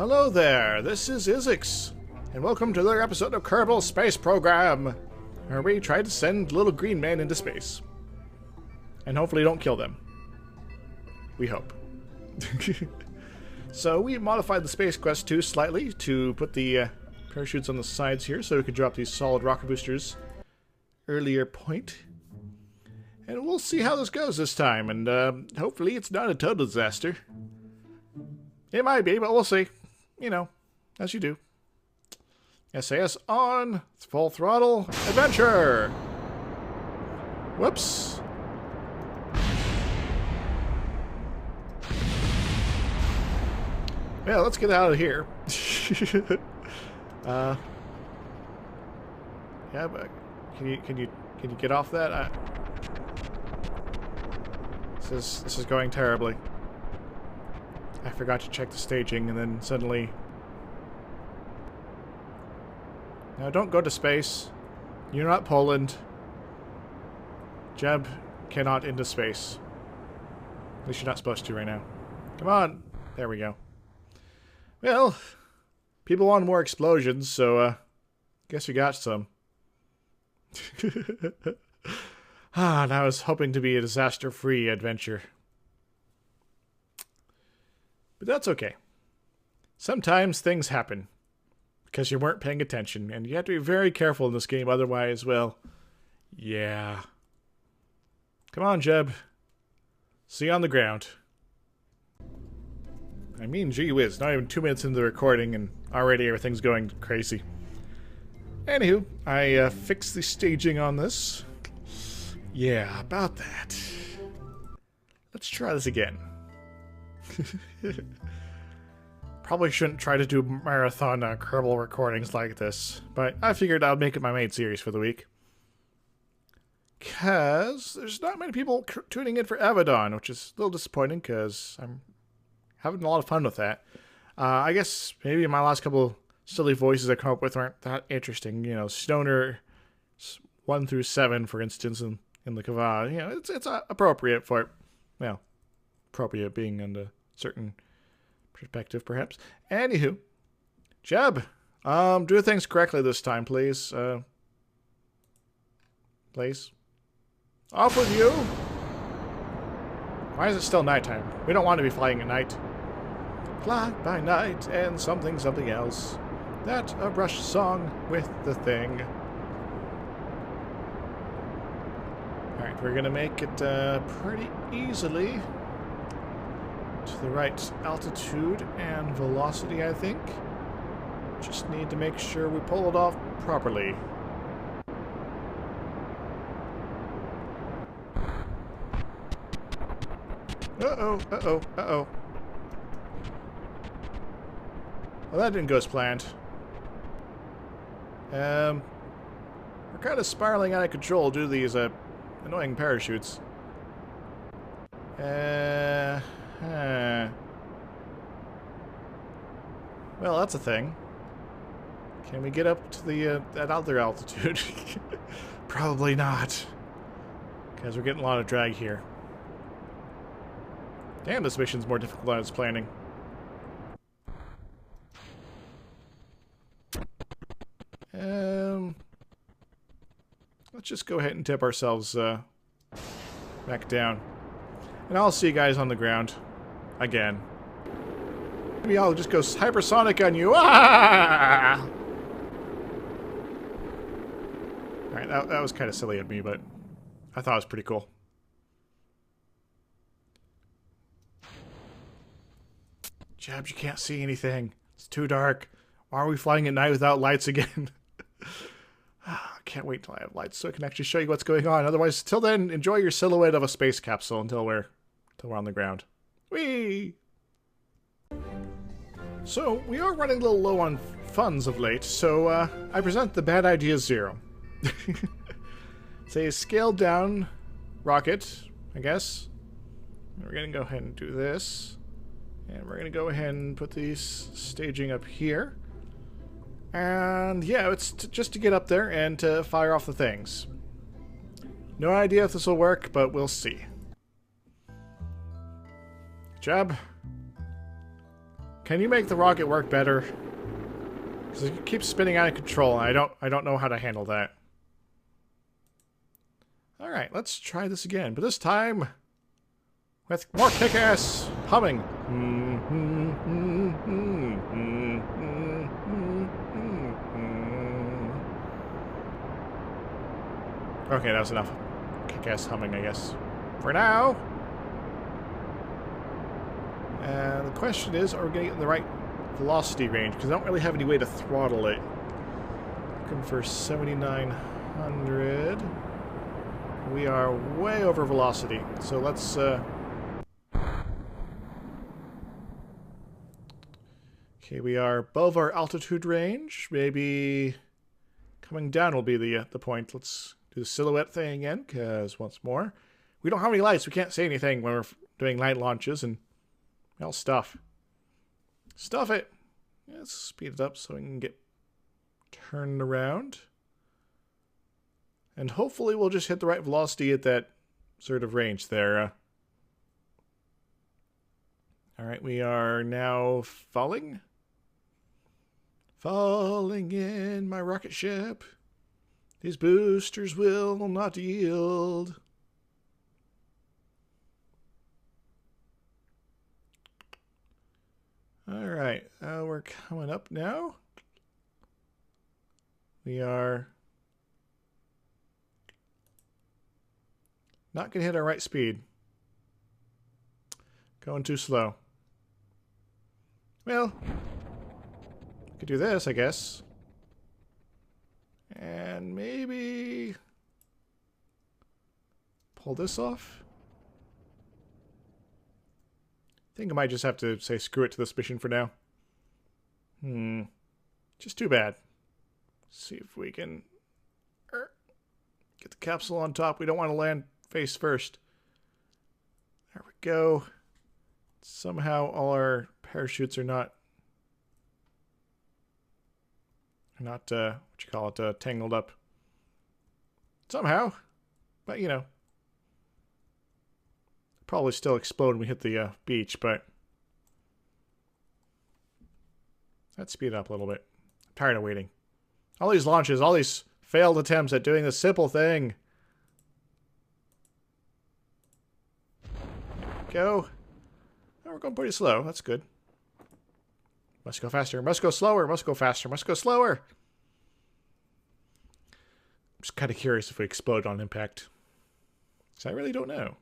Hello there, this is Isix, and welcome to another episode of Kerbal Space Program, where we try to send little green men into space. And hopefully don't kill them. We hope. So we modified the Space Quest 2 slightly to put the parachutes on the sides here so we could drop these solid rocket boosters earlier point. And we'll see how this goes this time, and hopefully it's not a total disaster. It might be, but we'll see. You know, as you do. SAS on, full throttle, adventure! Whoops. Yeah, let's get out of here. Yeah, but can you get off that? This is going terribly. I forgot to check the staging, and then suddenly... No, don't go to space. You're not Poland. Jeb cannot into space. At least you're not supposed to right now. Come on! There we go. Well, people want more explosions, so, guess we got some. And I was hoping to be a disaster-free adventure. But that's okay. Sometimes things happen because you weren't paying attention, and you have to be very careful in this game, otherwise, well, yeah. Come on, Jeb. See you on the ground. I mean, gee whiz, not even 2 minutes into the recording, and already everything's going crazy. Anywho, I fixed the staging on this. Yeah, about that. Let's try this again. Probably shouldn't try to do marathon Kerbal recordings like this, but I figured I'd make it my main series for the week. Because there's not many people tuning in for Abaddon, which is a little disappointing because I'm having a lot of fun with that. I guess maybe my last couple silly voices I come up with aren't that interesting. You know, Stoner 1 through 7, for instance, in the Kava. You know, it's appropriate for, well, appropriate being in a certain perspective, perhaps. Anywho, Jeb, do things correctly this time, please. Please. Off with you! Why is it still nighttime? We don't want to be flying at night. Fly by night and something else. That a Rush song with the thing. Alright, we're gonna make it pretty easily to the right altitude and velocity, I think. Just need to make sure we pull it off properly. Uh-oh, uh-oh, uh-oh. Well, that didn't go as planned. We're kind of spiraling out of control due to these annoying parachutes. Well, that's a thing. Can we get up to the that other altitude? Probably not. Because we're getting a lot of drag here. Damn, this mission's more difficult than I was planning. Let's just go ahead and tip ourselves back down. And I'll see you guys on the ground. Again. Maybe I'll just go hypersonic on you. Ah! Alright, that was kind of silly of me, but I thought it was pretty cool. Jeb, you can't see anything. It's too dark. Why are we flying at night without lights again? I can't wait till I have lights so I can actually show you what's going on. Otherwise, till then, enjoy your silhouette of a space capsule until we're on the ground. Whee! So, we are running a little low on funds of late, so I present the Bad Idea Zero. It's a scaled down rocket, I guess. We're going to go ahead and do this. And we're going to go ahead and put these staging up here. And yeah, it's just to get up there and to fire off the things. No idea if this will work, but we'll see. Jeb, Can you make the rocket work better? Because it keeps spinning out of control, and I don't know how to handle that. Alright, let's try this again, but this time with more kick-ass humming. Okay, that was enough kick-ass humming, I guess. For now. And the question is, are we going to get in the right velocity range? Because I don't really have any way to throttle it. Looking for 7,900. We are way over velocity. So let's... Okay, we are above our altitude range. Maybe coming down will be the point. Let's do the silhouette thing again, because once more, we don't have any lights. We can't say anything when we're doing night launches, and well, stuff it. Let's speed it up so we can get turned around, and hopefully we'll just hit the right velocity at that sort of range there. All right, we are now falling in my rocket ship. These boosters will not yield. Alright, we're coming up now. We are not going to hit our right speed. Going too slow. Well, we could do this, I guess. And maybe pull this off. I think I might just have to say screw it to this mission for now. Just too bad. See if we can get the capsule on top. We don't want to land face first. There we go. Somehow all our parachutes are not what you call it, tangled up. Somehow. But, you know. Probably still explode when we hit the beach, but let's speed it up a little bit. I'm tired of waiting. All these launches, all these failed attempts at doing this simple thing. There we go. Oh, we're going pretty slow. That's good. Must go faster. Must go slower. Must go faster. Must go slower. I'm just kind of curious if we explode on impact. So I really don't know.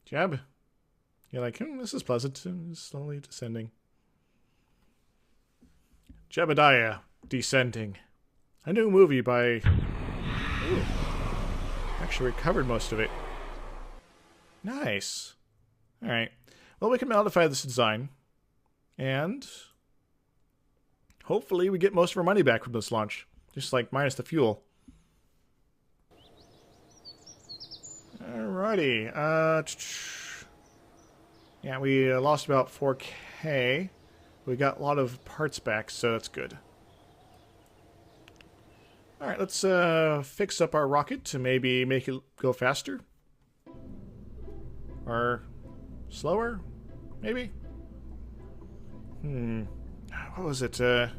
Jeb, you're like, this is pleasant. Slowly descending. Jebediah Descending. A new movie by... Ooh. Actually recovered most of it. Nice. Alright. Well, we can modify this design. And... hopefully we get most of our money back from this launch. Just like minus the fuel. Alrighty. Yeah, we lost about 4K. We got a lot of parts back, so that's good. Alright, let's fix up our rocket to maybe make it go faster. Or slower, maybe? What was it? I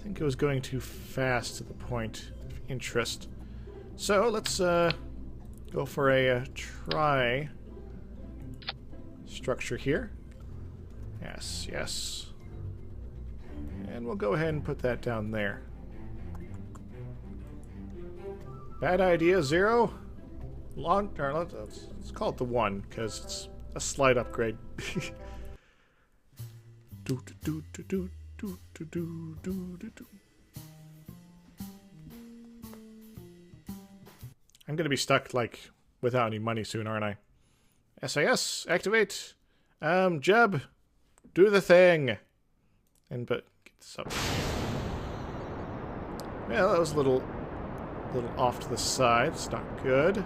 think it was going too fast to the point of interest. So, let's go for a try structure here. Yes, yes. And we'll go ahead and put that down there. Bad idea, 0. Let's call it the 1, because it's a slight upgrade. I'm gonna be stuck, like, without any money soon, aren't I? SAS, activate. Jeb, do the thing. But get this up. Well, that was a little off to the side. It's not good.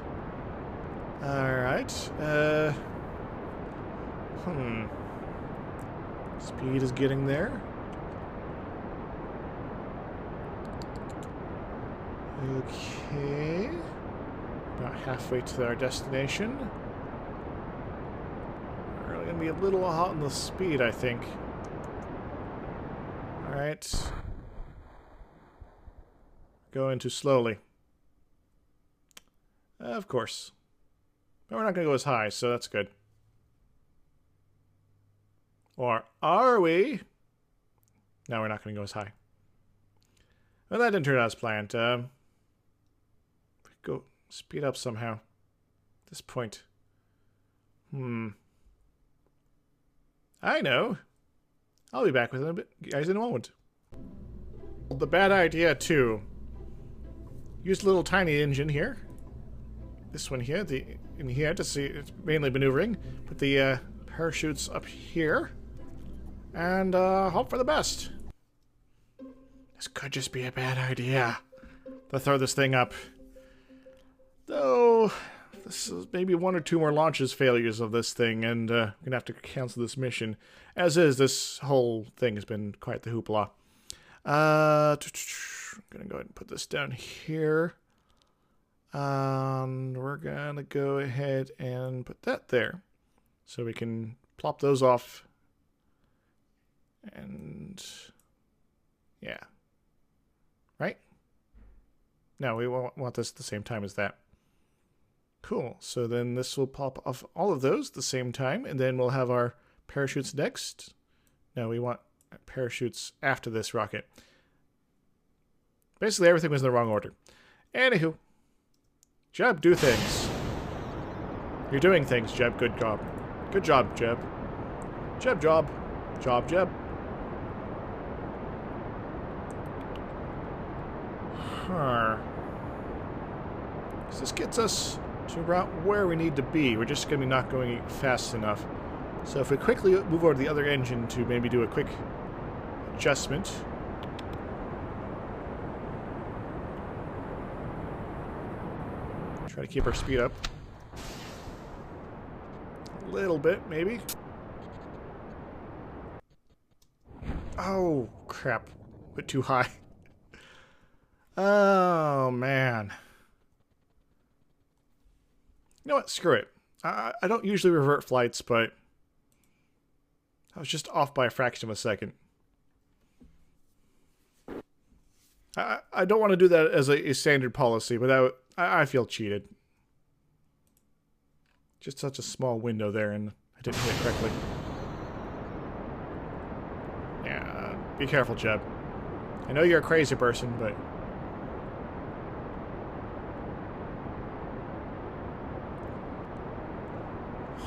Alright. Speed is getting there. Okay. About halfway to our destination. We're going to be a little hot on the speed, I think. Alright. Going too slowly. Of course. But we're not going to go as high, so that's good. Or are we? No, we're not going to go as high. Well, that didn't turn out as planned. Go speed up somehow. At this point. I know. I'll be back with you guys in a moment. The bad idea, too. Use a little tiny engine here. This one here, in here to see it's mainly maneuvering. Put the parachutes up here. And hope for the best. This could just be a bad idea to throw this thing up. Though, this is maybe 1 or 2 more launches failures of this thing, and we're going to have to cancel this mission. As is, this whole thing has been quite the hoopla. I'm going to go ahead and put this down here. And we're going to go ahead and put that there. So we can plop those off. And yeah. Right? No, we won't want this at the same time as that. Cool. So then this will pop off all of those at the same time, and then we'll have our parachutes next. No, we want parachutes after this rocket. Basically, everything was in the wrong order. Anywho. Jeb, do things. You're doing things, Jeb. Good job. Good job, Jeb. Jeb, job. Job, Jeb. So this gets us to about where we need to be. We're just going to be not going fast enough. So if we quickly move over to the other engine to maybe do a quick adjustment. Try to keep our speed up. A little bit, maybe. Oh, crap. A bit too high. Oh, man. You know what? Screw it. I don't usually revert flights, but I was just off by a fraction of a second. I don't want to do that as a standard policy, but I feel cheated. Just such a small window there, and I didn't hit it correctly. Yeah, be careful, Jeb. I know you're a crazy person, but...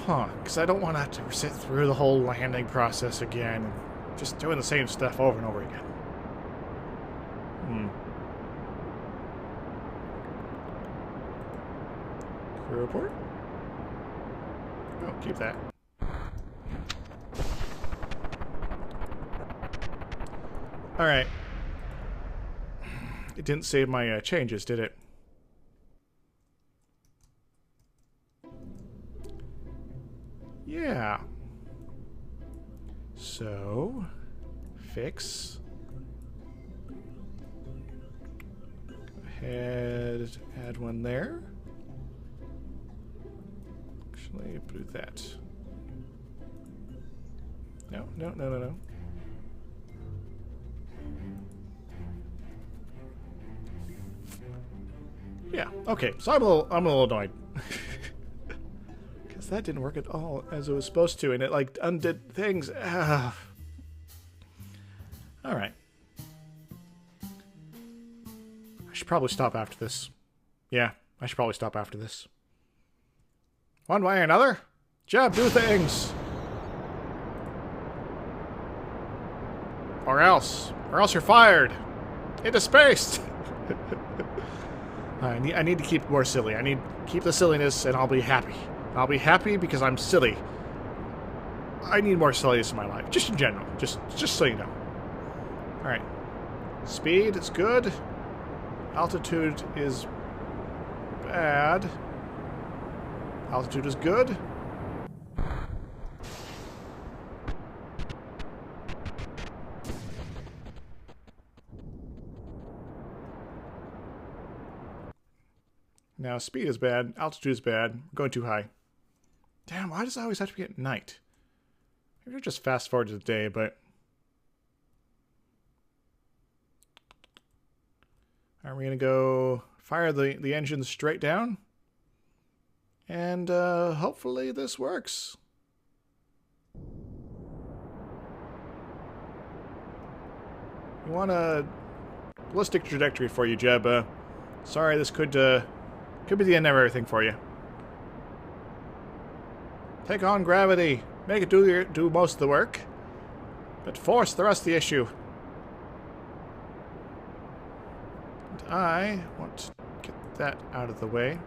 Huh, because I don't want to have to sit through the whole landing process again, and just doing the same stuff over and over again. Crew report? Oh, keep that. Alright. It didn't save my changes, did it? Yeah. So, fix. Go ahead, add one there. Actually, do that. No. Yeah, okay, so I'm a little annoyed. Because that didn't work at all as it was supposed to, and it, like, undid things. Alright. I should probably stop after this. Yeah, I should probably stop after this. One way or another, Jeb, do things! Or else you're fired! Into space! I need to keep more silly. I need to keep the silliness, and I'll be happy. I'll be happy because I'm silly. I need more silliness in my life, just in general. Just so you know. Alright. Speed is good. Altitude is bad. Altitude is good. Now, speed is bad. Altitude is bad. I'm going too high. Damn, why does it always have to be at night? Maybe I'll just fast forward to the day, but... Are we going to go fire the engine straight down? And hopefully this works. We want a ballistic trajectory for you, Jeb. Sorry, this could be the end of everything for you. Take on gravity. Make it do most of the work. But force the rest of the issue. And I want to get that out of the way.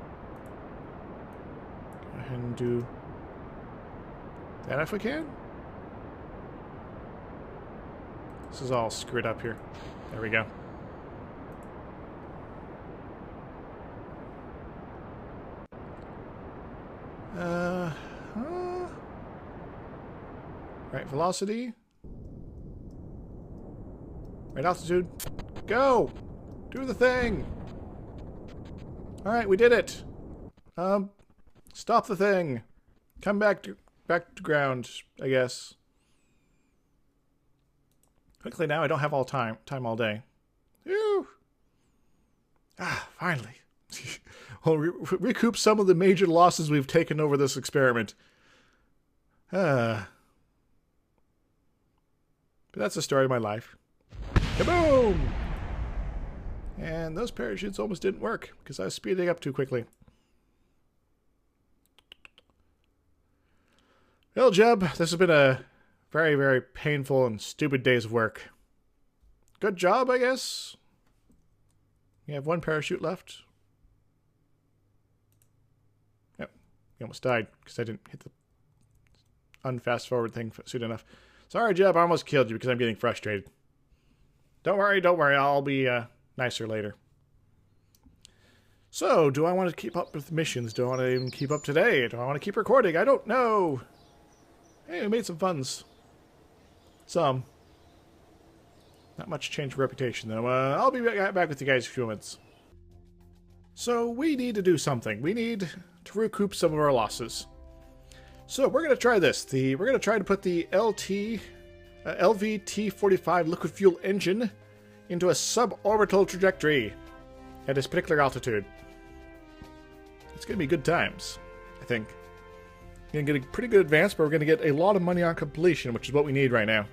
Go ahead and do that if we can. This is all screwed up here. There we go. Right velocity. Right altitude. Go! Do the thing! Alright, we did it! Stop the thing. Come back to ground, I guess. Quickly now, I don't have time all day. Whew! Ah, finally. We'll recoup some of the major losses we've taken over this experiment. But that's the story of my life. Kaboom! And those parachutes almost didn't work because I was speeding up too quickly. Well, Jeb, this has been a very, very painful and stupid days of work. Good job, I guess. You have one parachute left. Yep, you almost died because I didn't hit the unfast forward thing soon enough. Sorry, Jeb, I almost killed you because I'm getting frustrated. Don't worry, I'll be nicer later. So, do I want to keep up with missions? Do I want to even keep up today? Do I want to keep recording? I don't know. Hey, we made some funds. Some. Not much change of reputation, though. I'll be back with you guys in a few minutes. So, we need to do something. We need to recoup some of our losses. So, we're going to try this. We're going to try to put the LVT-45 liquid fuel engine into a suborbital trajectory at this particular altitude. It's going to be good times, I think. We're going to get a pretty good advance, but we're going to get a lot of money on completion, which is what we need right now.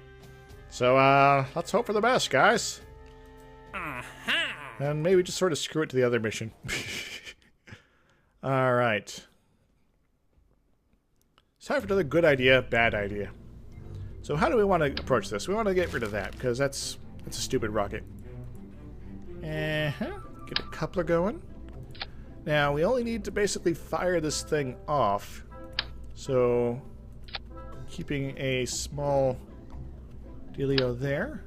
So, let's hope for the best, guys. And maybe just sort of screw it to the other mission. Alright. It's time for another good idea, bad idea. So how do we want to approach this? We want to get rid of that, because that's a stupid rocket. Get a coupler going. Now, we only need to basically fire this thing off. So, keeping a small dealio there.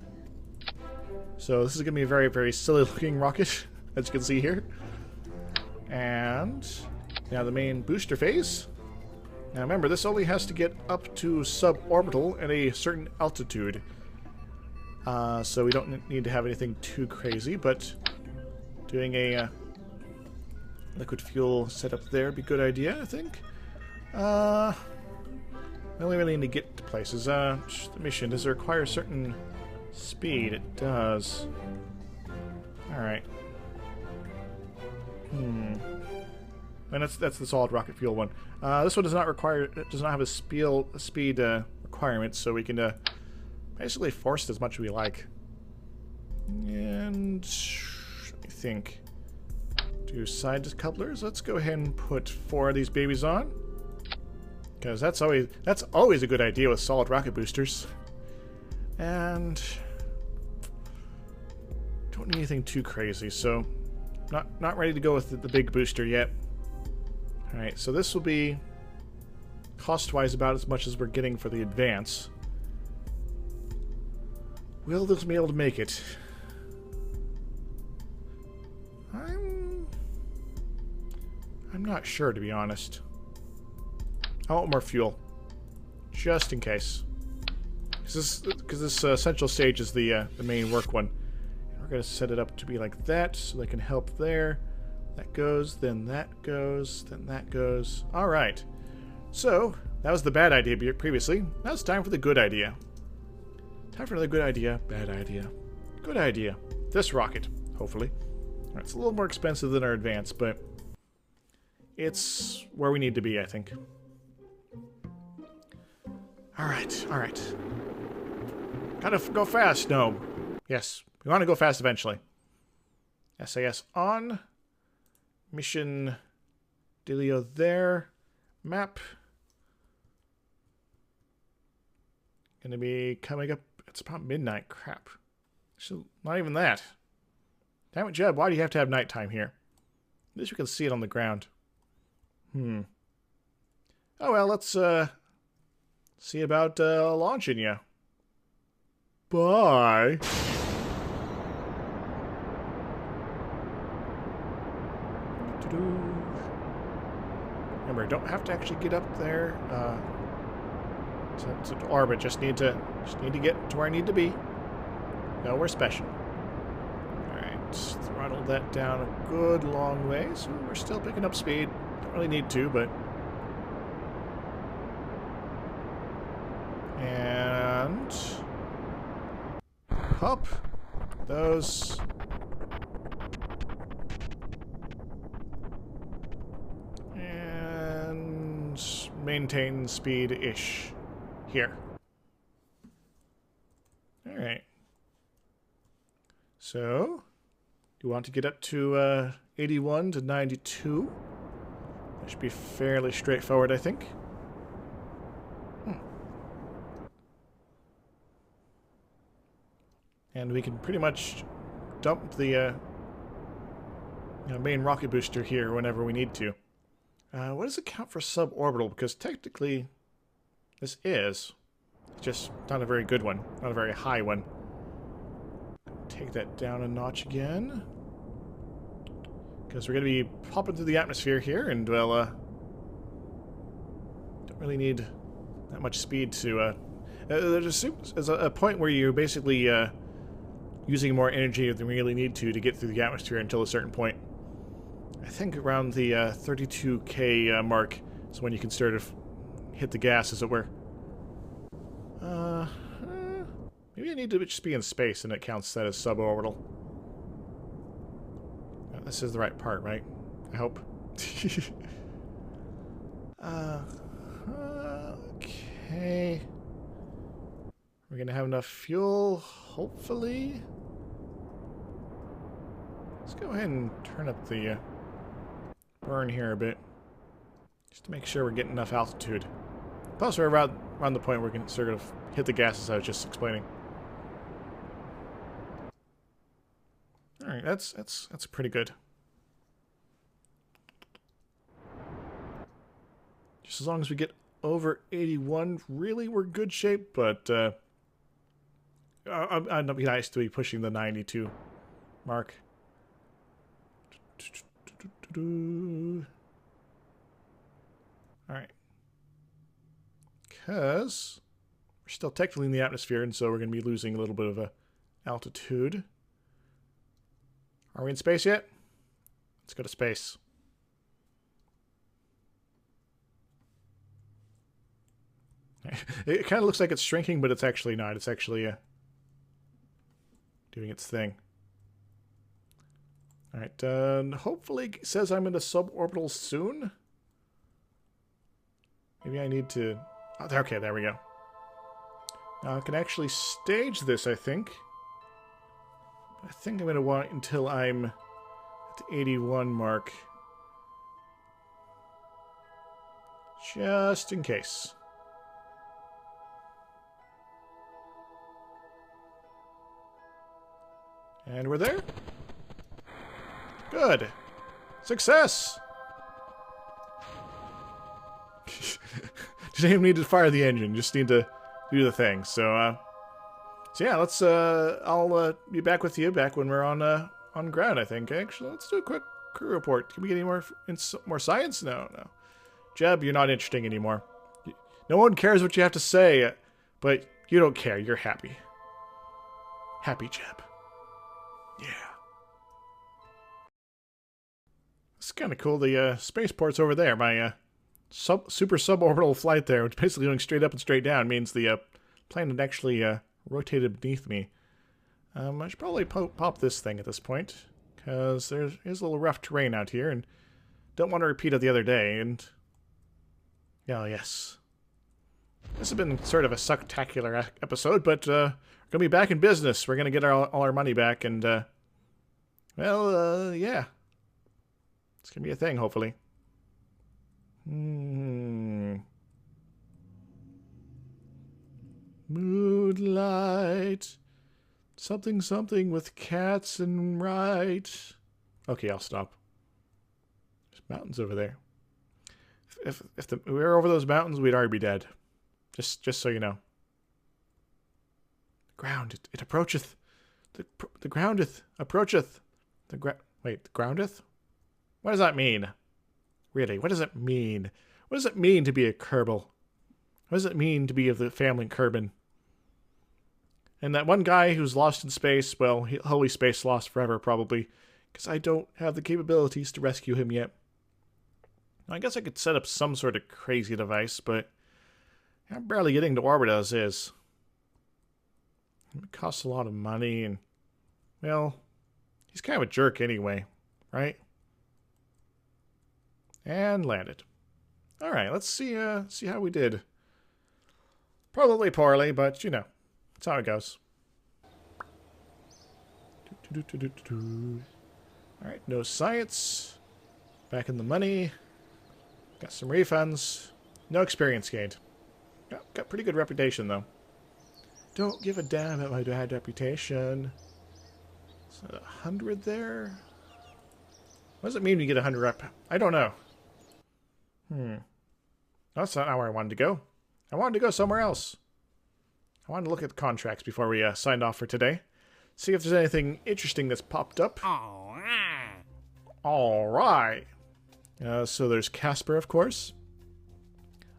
So this is going to be a very, very silly looking rocket, as you can see here. And now the main booster phase. Now remember, this only has to get up to suborbital at a certain altitude. So we don't need to have anything too crazy, but doing a liquid fuel setup there would be a good idea, I think. We only really need to get to places. The mission, does it require a certain speed? It does. Alright. And that's the solid rocket fuel one. This one does not have a speed requirement, so we can basically force it as much as we like. And let me think. Do side couplers. Let's go ahead and put 4 of these babies on, because that's always a good idea with solid rocket boosters. And don't need anything too crazy, so not ready to go with the big booster yet. Alright, so this will be cost-wise about as much as we're getting for the advance. Will this be able to make it? I'm not sure, to be honest. I want more fuel, just in case. Because this central stage is the main work one. And we're going to set it up to be like that, so they can help there. That goes, then that goes, then that goes. All right. So, that was the bad idea previously. Now it's time for the good idea. Time for another good idea, bad idea. Good idea. This rocket, hopefully. All right, it's a little more expensive than our advance, but it's where we need to be, I think. All right, all right. Gotta go fast, no. Yes, we want to go fast eventually. SAS on. Mission dealio there. Map. Gonna be coming up. It's about midnight. Crap. So, not even that. Damn it, Jeb. Why do you have to have nighttime here? At least we can see it on the ground. Oh well, let's see about launching you. Bye. Remember, don't have to actually get up there to orbit. Just need to get to where I need to be. No, we're special. All right, throttle that down a good long way. So we're still picking up speed. Don't really need to, but and pop those. And maintain speed-ish here. Alright. So, you want to get up to 81 to 92. That should be fairly straightforward, I think. And we can pretty much dump the main rocket booster here whenever we need to. What does it count for suborbital? Because technically, this is just not a very good one, not a very high one. Take that down a notch again, because we're going to be popping through the atmosphere here, and well, don't really need that much speed to. There's a point where you're basically using more energy than we really need to get through the atmosphere until a certain point. I think around the 32K mark is when you can start to hit the gas, as it were. Maybe I need to just be in space and it counts that as suborbital. This is the right part, right? I hope. Okay. We're gonna have enough fuel, hopefully. Let's go ahead and turn up the burn here a bit, just to make sure we're getting enough altitude. Plus, we're around the point where we can sort of hit the gas, as I was just explaining. All right, that's pretty good. Just as long as we get over 81, really, we're good shape. But I'd be nice to be pushing the 92 mark. Alright. Because we're still technically in the atmosphere, and so we're going to be losing a little bit of altitude. Are we in space yet? Let's go to space. It kind of looks like it's shrinking, but it's actually not. It's actually doing its thing. Alright, hopefully it says I'm in a suborbital soon. Maybe I need to... Oh, okay, there we go. Now I can actually stage this, I think. I think I'm going to want until I'm at the 81 mark. Just in case. And we're there. Good. Success! Didn't even need to fire the engine, just need to do the thing. So yeah, let's I'll be back with you when we're on ground, I think. Actually, let's do a quick crew report. Can we get any more science? No. Jeb, you're not interesting anymore. No one cares what you have to say, but you don't care. You're happy. Happy Jeb. Yeah. It's kind of cool. The spaceport's over there. My super suborbital flight there, which basically going straight up and straight down, means the planet actually rotated beneath me. I should probably pop this thing at this point, because there's a little rough terrain out here, and don't want to repeat it the other day, and... Oh, yes. This has been sort of a sucktacular episode, but we're going to be back in business. We're going to get all our money back, and, yeah. It's going to be a thing, hopefully. Moonlight. Something, something with cats and right. Okay, I'll stop. There's mountains over there. If we were over those mountains, we'd already be dead. Just so you know. Ground, it approacheth. The groundeth approacheth. Wait, the groundeth? What does that mean? Really, what does it mean? What does it mean to be a Kerbal? What does it mean to be of the family Kerbin? And that one guy who's lost in space, well, he'll be space lost forever, probably, because I don't have the capabilities to rescue him yet. I guess I could set up some sort of crazy device, but I'm barely getting to orbit as is. It costs a lot of money, and, well, he's kind of a jerk anyway, right? And landed. Alright, let's see how we did. Probably poorly, but, you know, that's how it goes. Alright, no science. Back in the money. Got some refunds. No experience gained. Got pretty good reputation, though. Don't give a damn about my bad reputation. Is that 100 there? What does it mean when you get 100 rep? I don't know. That's not where I wanted to go. I wanted to go somewhere else. I wanted to look at the contracts before we signed off for today. See if there's anything interesting that's popped up. Alright. So there's Casper, of course.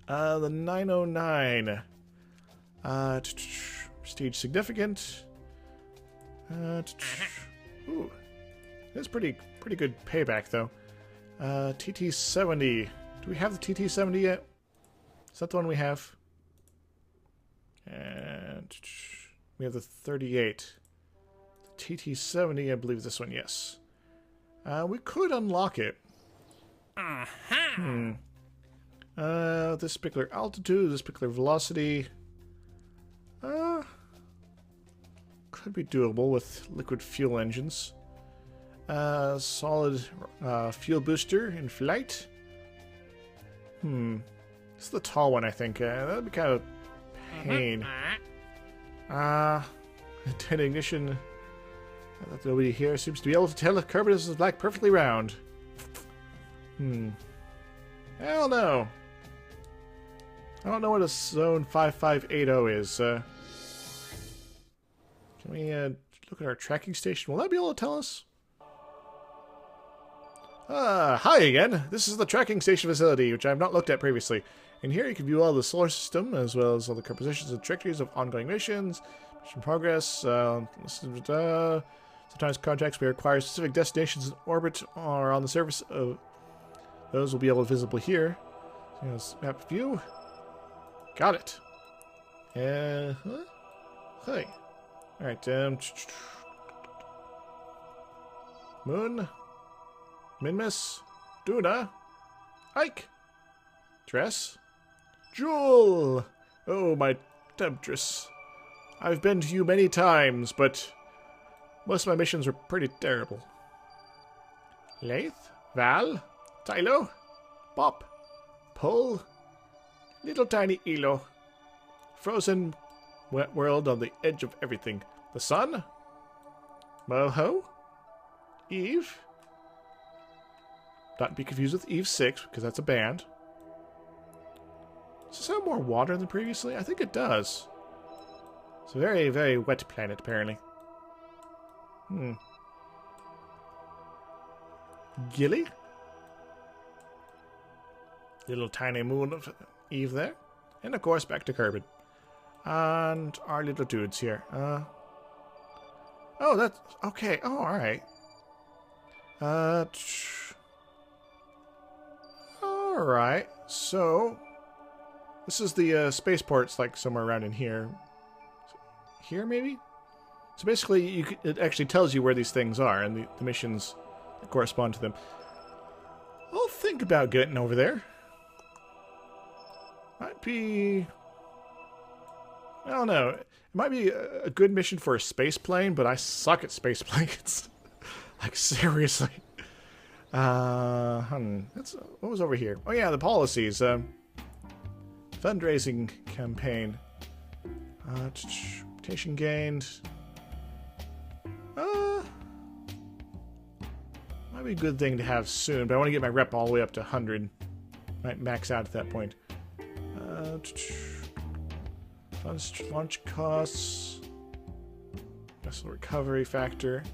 The 909. Prestige significant. Ooh. That's pretty good payback, though. TT-70. Do we have the TT-70 yet? Is that the one we have? And we have the 38. The TT-70, I believe this one, yes. We could unlock it. This particular altitude, this particular velocity. Could be doable with liquid fuel engines. Solid fuel booster in flight. This is the tall one, I think. That'd be kind of pain. Dead ignition. I thought nobody here seems to be able to tell if Kerbal is like perfectly round. Hell no. I don't know what a zone 5580 is. Can we look at our tracking station? Will that be able to tell us? Hi again. This is the tracking station facility, which I have not looked at previously. In here you can view all the solar system, as well as all the compositions and trajectories of ongoing missions, mission progress. Sometimes contracts may require specific destinations in orbit or on the surface of those will be able to visible here. So, map view. Got it. Hey. Alright, Moon. Minmus. Duna. Ike. Tress. Jewel. Oh, my temptress. I've been to you many times, but most of my missions were pretty terrible. Lath. Val. Tylo. Bop. Pull. Little tiny Elo. Frozen wet world on the edge of everything. The sun? Moho? Eve? Not to be confused with Eve 6, because that's a band. Does this have more water than previously? I think it does. It's a very, very wet planet, apparently. Gilly? Little tiny moon of Eve there. And of course, back to Kerbin. And our little dudes here. Oh, that's... Okay. Oh, alright. Alright, so this is the spaceports, like somewhere around in here. Here, maybe? So basically, it actually tells you where these things are and the missions that correspond to them. I'll think about getting over there. Might be... I don't know. It might be a good mission for a space plane, but I suck at space planes. Like, seriously. What was over here? Oh yeah, the policies. Fundraising campaign. Reputation gained. Might be a good thing to have soon, but I want to get my rep all the way up to 100. Might max out at that point. Funds launch costs. Vessel recovery factor.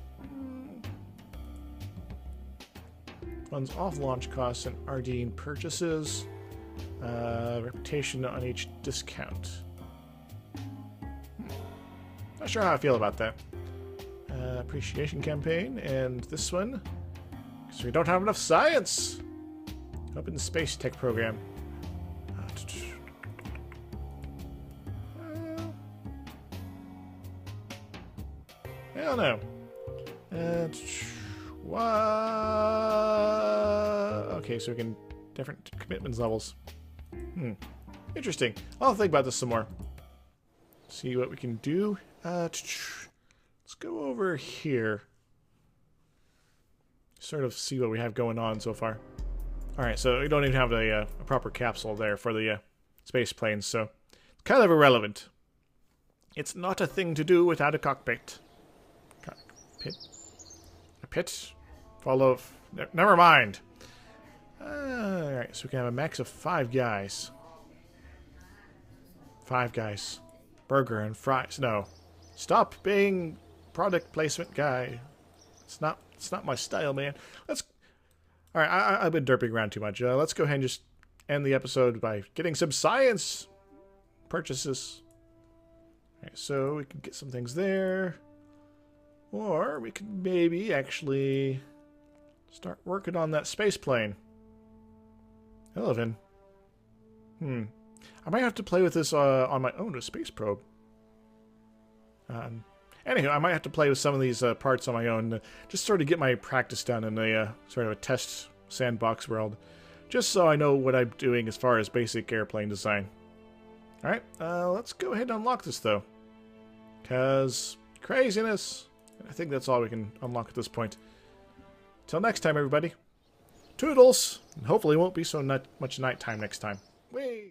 Funds off launch costs and Ardeen purchases. Reputation on each discount. Not sure how I feel about that. Appreciation campaign, and this one. Because we don't have enough science! Up in the space tech program. I don't know. Okay, so we can... different commitments levels. Interesting. I'll think about this some more. See what we can do. Let's go over here. Sort of see what we have going on so far. Alright, so we don't even have a proper capsule there for the space planes, so it's kind of irrelevant. It's not a thing to do without a cockpit. Cockpit? A pit? Follow... Never mind. Alright, so we can have a max of 5 guys. 5 guys. Burger and fries. No. Stop being product placement guy. It's not my style, man. Let's... Alright, I've been derping around too much. Let's go ahead and just end the episode by getting some science purchases. Alright, so we can get some things there. Or we could maybe actually start working on that space plane. Hello, Vin. I might have to play with this on my own, a space probe. Anywho, I might have to play with some of these parts on my own, just sort of get my practice done in a sort of a test sandbox world, just so I know what I'm doing as far as basic airplane design. Alright, let's go ahead and unlock this, though. Because craziness! I think that's all we can unlock at this point. Till next time, everybody. Toodles! And hopefully it won't be so much nighttime next time. Whee!